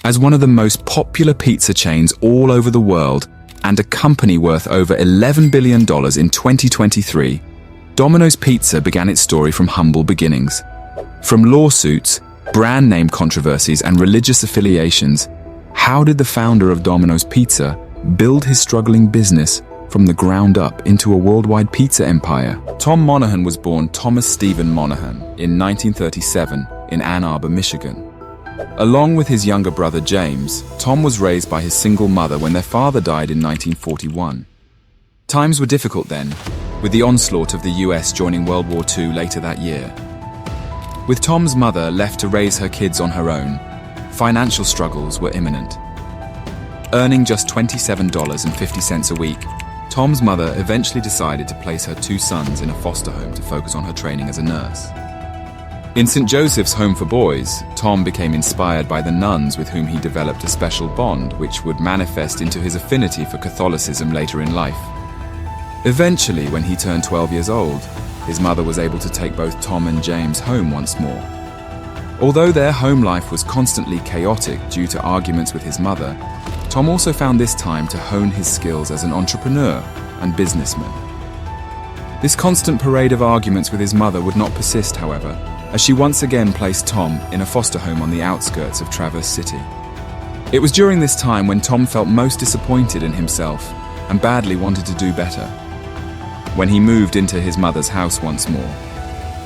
As one of the most popular pizza chains all over the world and a company worth over $11 billion in 2023, Domino's Pizza began its story from humble beginnings. From lawsuits, brand name controversies, and religious affiliations, how did the founder of Domino's Pizza build his struggling business from the ground up into a worldwide pizza empire? Tom Monahan was born Thomas Stephen Monahan in 1937 in Ann Arbor, Michigan. Along with his younger brother James, Tom was raised by his single mother when their father died in 1941. Times were difficult then, with the onslaught of the US joining World War II later that year. With Tom's mother left to raise her kids on her own, financial struggles were imminent. Earning just $27.50 a week, Tom's mother eventually decided to place her two sons in a foster home to focus on her training as a nurse. In St. Joseph's Home for Boys, Tom became inspired by the nuns with whom he developed a special bond which would manifest into his affinity for Catholicism later in life. Eventually, when he turned 12 years old, his mother was able to take both Tom and James home once more. Although their home life was constantly chaotic due to arguments with his mother, Tom also found this time to hone his skills as an entrepreneur and businessman. This constant parade of arguments with his mother would not persist, however, as she once again placed Tom in a foster home on the outskirts of Traverse City. It was during this time when Tom felt most disappointed in himself and badly wanted to do better. When he moved into his mother's house once more,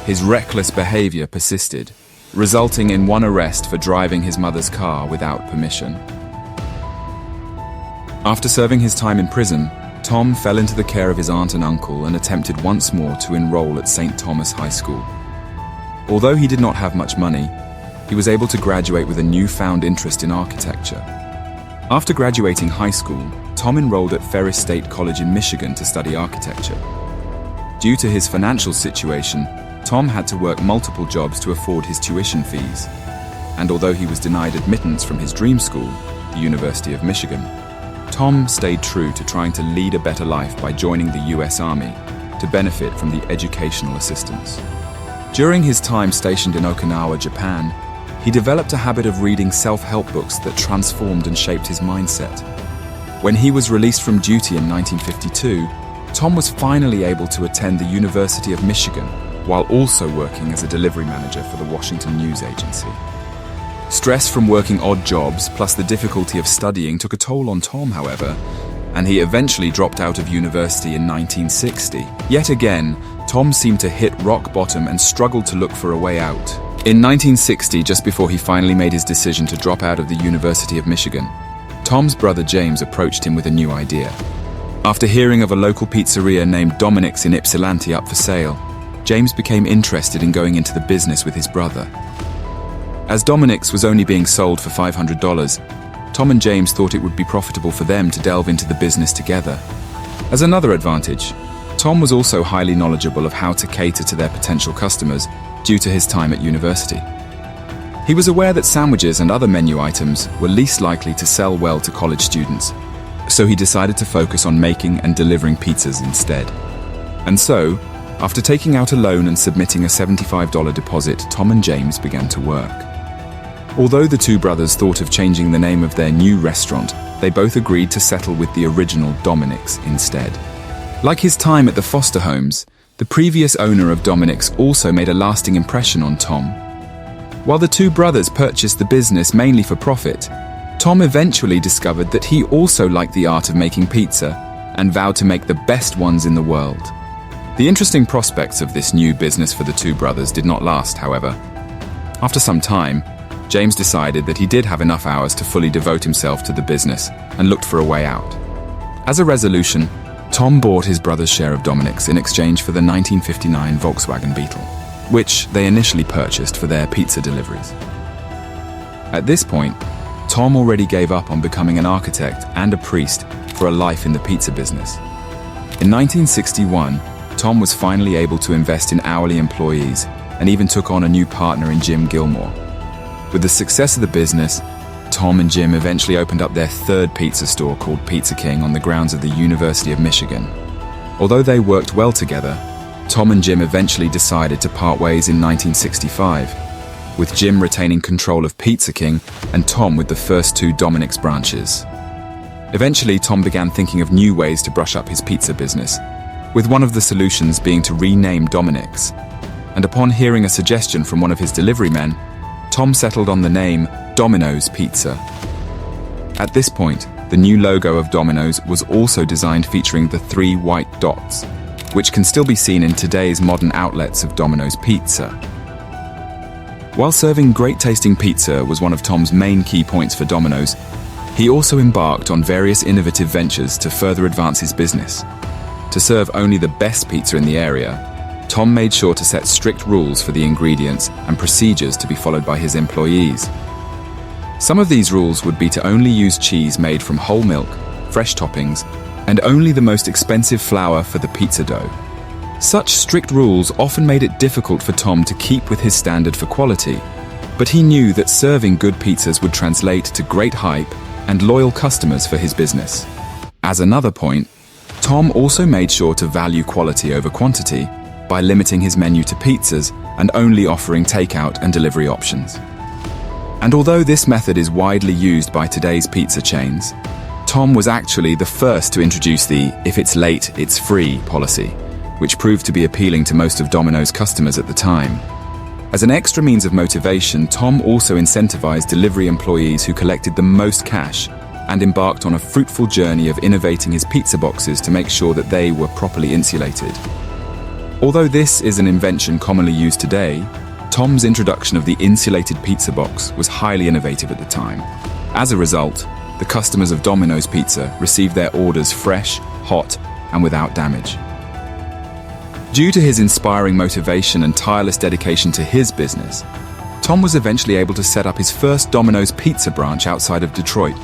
his reckless behavior persisted, resulting in one arrest for driving his mother's car without permission. After serving his time in prison, Tom fell into the care of his aunt and uncle and attempted once more to enroll at St. Thomas High School. Although he did not have much money, he was able to graduate with a newfound interest in architecture. After graduating high school, Tom enrolled at Ferris State College in Michigan to study architecture. Due to his financial situation, Tom had to work multiple jobs to afford his tuition fees. And although he was denied admittance from his dream school, the University of Michigan, Tom stayed true to trying to lead a better life by joining the US Army to benefit from the educational assistance. During his time stationed in Okinawa, Japan, he developed a habit of reading self-help books that transformed and shaped his mindset. When he was released from duty in 1952, Tom was finally able to attend the University of Michigan while also working as a delivery manager for the Washington News Agency. Stress from working odd jobs plus the difficulty of studying took a toll on Tom, however, and he eventually dropped out of university in 1960. Yet again, Tom seemed to hit rock bottom and struggled to look for a way out. In 1960, just before he finally made his decision to drop out of the University of Michigan, Tom's brother James approached him with a new idea. After hearing of a local pizzeria named Dominos in Ypsilanti up for sale, James became interested in going into the business with his brother. As Dominos was only being sold for $500, Tom and James thought it would be profitable for them to delve into the business together. As another advantage, Tom was also highly knowledgeable of how to cater to their potential customers due to his time at university. He was aware that sandwiches and other menu items were least likely to sell well to college students, so he decided to focus on making and delivering pizzas instead. And so, after taking out a loan and submitting a $75 deposit, Tom and James began to work. Although the two brothers thought of changing the name of their new restaurant, they both agreed to settle with the original Dominos instead. Like his time at the foster homes, the previous owner of Dominos also made a lasting impression on Tom. While the two brothers purchased the business mainly for profit, Tom eventually discovered that he also liked the art of making pizza and vowed to make the best ones in the world. The interesting prospects of this new business for the two brothers did not last, however. After some time, James decided that he did have enough hours to fully devote himself to the business and looked for a way out. As a resolution, Tom bought his brother's share of Dominos in exchange for the 1959 Volkswagen Beetle, which they initially purchased for their pizza deliveries. At this point, Tom already gave up on becoming an architect and a priest for a life in the pizza business. In 1961, Tom was finally able to invest in hourly employees and even took on a new partner in Jim Gilmore. With the success of the business, Tom and Jim eventually opened up their third pizza store called Pizza King on the grounds of the University of Michigan. Although they worked well together, Tom and Jim eventually decided to part ways in 1965. with Jim retaining control of Pizza King and Tom with the first 2 Dominic's branches. Eventually, Tom began thinking of new ways to brush up his pizza business, with one of the solutions being to rename Dominic's. And upon hearing a suggestion from one of his delivery men, Tom settled on the name Domino's Pizza. At this point, the new logo of Domino's was also designed featuring the 3 white dots, which can still be seen in today's modern outlets of Domino's Pizza. While serving great-tasting pizza was one of Tom's main key points for Domino's, he also embarked on various innovative ventures to further advance his business. To serve only the best pizza in the area, Tom made sure to set strict rules for the ingredients and procedures to be followed by his employees. Some of these rules would be to only use cheese made from whole milk, fresh toppings, and only the most expensive flour for the pizza dough. Such strict rules often made it difficult for Tom to keep with his standard for quality, but he knew that serving good pizzas would translate to great hype and loyal customers for his business. As another point, Tom also made sure to value quality over quantity by limiting his menu to pizzas and only offering takeout and delivery options. And although this method is widely used by today's pizza chains, Tom was actually the first to introduce the "if it's late, it's free" policy, which proved to be appealing to most of Domino's customers at the time. As an extra means of motivation, Tom also incentivized delivery employees who collected the most cash and embarked on a fruitful journey of innovating his pizza boxes to make sure that they were properly insulated. Although this is an invention commonly used today, Tom's introduction of the insulated pizza box was highly innovative at the time. As a result, the customers of Domino's Pizza received their orders fresh, hot, and without damage. Due to his inspiring motivation and tireless dedication to his business, Tom was eventually able to set up his first Domino's Pizza branch outside of Detroit.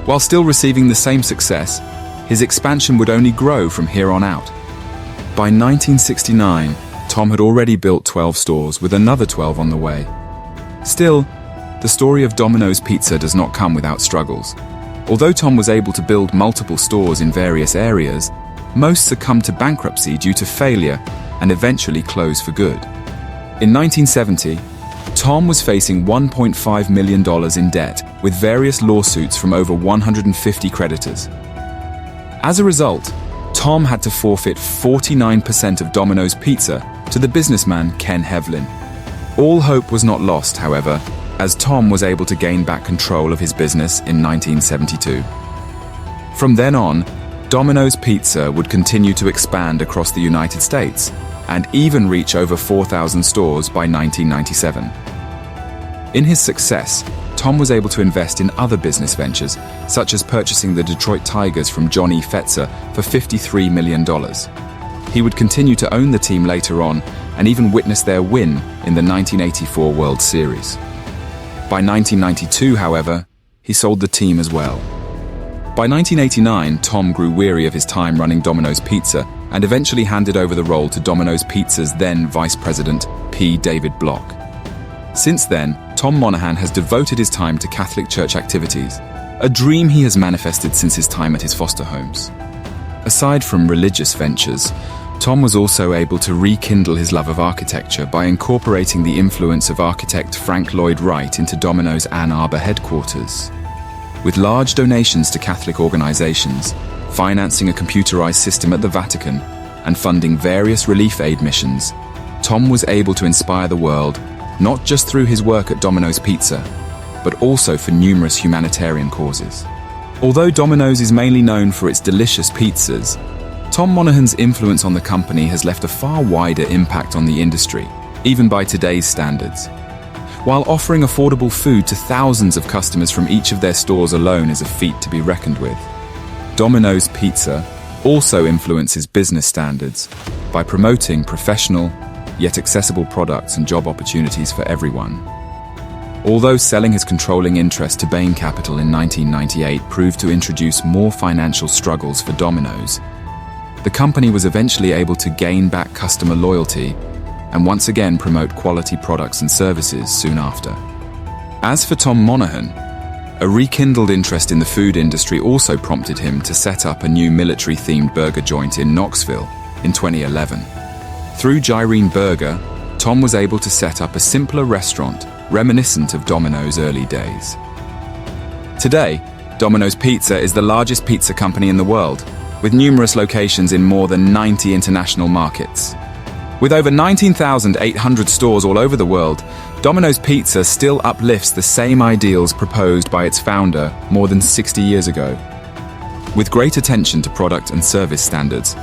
While still receiving the same success, his expansion would only grow from here on out. By 1969, Tom had already built 12 stores, with another 12 on the way. Still, the story of Domino's Pizza does not come without struggles. Although Tom was able to build multiple stores in various areas, most succumbed to bankruptcy due to failure and eventually closed for good. In 1970, Tom was facing $1.5 million in debt, with various lawsuits from over 150 creditors. As a result, Tom had to forfeit 49% of Domino's Pizza to the businessman Ken Hevlin. All hope was not lost, however, as Tom was able to gain back control of his business in 1972. From then on, Domino's Pizza would continue to expand across the United States and even reach over 4,000 stores by 1997. In his success, Tom was able to invest in other business ventures, such as purchasing the Detroit Tigers from John E. Fetzer for $53 million. He would continue to own the team later on and even witness their win in the 1984 World Series. By 1992, however, he sold the team as well. By 1989, Tom grew weary of his time running Domino's Pizza and eventually handed over the role to Domino's Pizza's then Vice President, P. David Block. Since then, Tom Monahan has devoted his time to Catholic Church activities, a dream he has manifested since his time at his foster homes. Aside from religious ventures, Tom was also able to rekindle his love of architecture by incorporating the influence of architect Frank Lloyd Wright into Domino's Ann Arbor headquarters. With large donations to Catholic organizations, financing a computerized system at the Vatican, and funding various relief aid missions, Tom was able to inspire the world not just through his work at Domino's Pizza, but also for numerous humanitarian causes. Although Domino's is mainly known for its delicious pizzas, Tom Monahan's influence on the company has left a far wider impact on the industry, even by today's standards. While offering affordable food to thousands of customers from each of their stores alone is a feat to be reckoned with, Domino's Pizza also influences business standards by promoting professional, yet accessible products and job opportunities for everyone. Although selling his controlling interest to Bain Capital in 1998 proved to introduce more financial struggles for Domino's, the company was eventually able to gain back customer loyalty and once again promote quality products and services soon after. As for Tom Monahan, a rekindled interest in the food industry also prompted him to set up a new military-themed burger joint in Knoxville in 2011. Through Gyrene Burger, Tom was able to set up a simpler restaurant reminiscent of Domino's early days. Today, Domino's Pizza is the largest pizza company in the world, with numerous locations in more than 90 international markets. With over 19,800 stores all over the world, Domino's Pizza still uplifts the same ideals proposed by its founder more than 60 years ago. With great attention to product and service standards,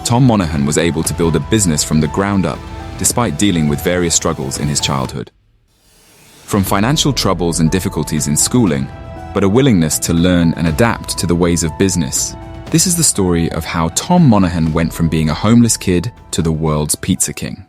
Tom Monaghan was able to build a business from the ground up, despite dealing with various struggles in his childhood. From financial troubles and difficulties in schooling, but a willingness to learn and adapt to the ways of business. This is the story of how Tom Monaghan went from being a homeless kid to the world's pizza king.